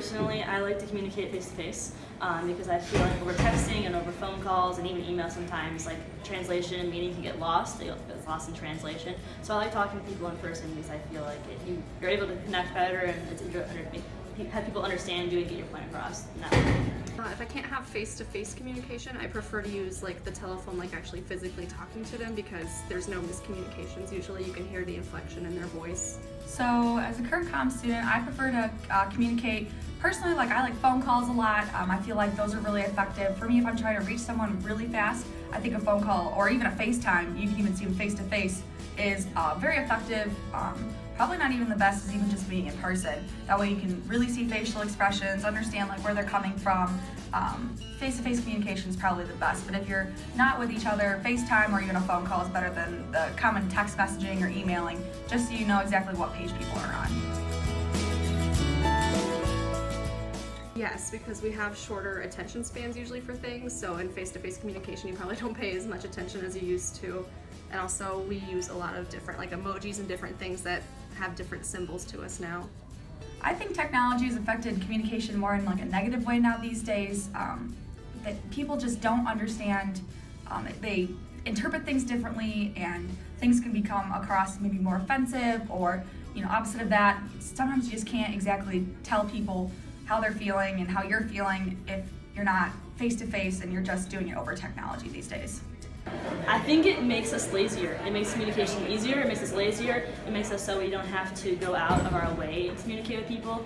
personally, I like to communicate face to face because I feel like over texting and over phone calls and even email sometimes, like translation and meaning can get lost. It gets lost in translation. So I like talking to people in person because I feel like you're able to connect better and have people understand you and get your point across in that way. If I can't have face-to-face communication, I prefer to use like the telephone, like actually physically talking to them, because there's no miscommunications. Usually you can hear the inflection in their voice. So as a current comm student, I prefer to communicate personally. Like I like phone calls a lot. I feel like those are really effective. For me, if I'm trying to reach someone really fast, I think a phone call or even a FaceTime, you can even see them face to face, is very effective. Probably not even the best is even just being in person. That way you can really see facial expressions, understand like where they're coming from. Face-to-face communication is probably the best, but if you're not with each other, FaceTime or even a phone call is better than the common text messaging or emailing, just so you know exactly what page people are on. Yes, because we have shorter attention spans usually for things, so in face-to-face communication you probably don't pay as much attention as you used to. And also we use a lot of different like emojis and different things that have different symbols to us now. I think technology has affected communication more in like a negative way now these days. That people just don't understand. They interpret things differently, and things can become across maybe more offensive or opposite of that. Sometimes you just can't exactly tell people how they're feeling and how you're feeling if you're not face to face and you're just doing it over technology these days. I think it makes us lazier. It makes communication easier. It makes us lazier. It makes us so we don't have to go out of our way to communicate with people.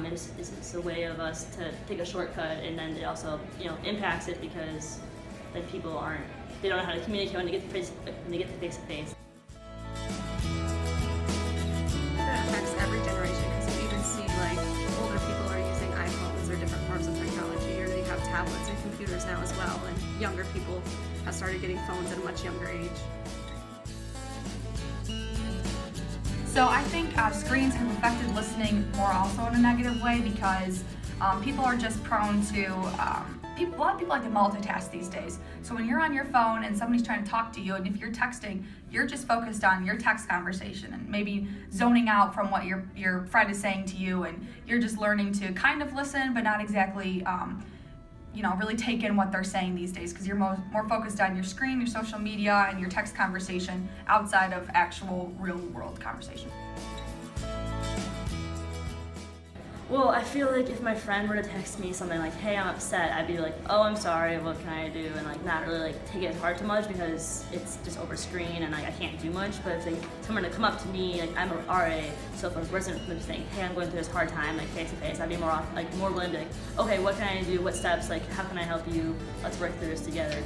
It's a way of us to take a shortcut, and then it also impacts it because then people they don't know how to communicate when they get to face to face. That affects every generation, because you even see like older people are using iPhones or different forms of technology, or they have tablets and computers now as well, and younger people have started getting phones at a much younger age. So I think screens have affected listening more also in a negative way, because people are just prone to, a lot of people like to multitask these days. So when you're on your phone and somebody's trying to talk to you, and if you're texting, you're just focused on your text conversation and maybe zoning out from what your friend is saying to you, and you're just learning to kind of listen but not exactly really take in what they're saying these days, because you're more focused on your screen, your social media, and your text conversation outside of actual real world conversation. Well, I feel like if my friend were to text me something like, "Hey, I'm upset," I'd be like, "Oh, I'm sorry, what can I do?" and like not really like take it as hard too much, because it's just over screen and like I can't do much. But if someone to come up to me, like I'm an RA, so if a resident was saying, "Hey, I'm going through this hard time," like face to face, I'd be more willing to be like, "Okay, what can I do? What steps? Like, how can I help you? Let's work through this together."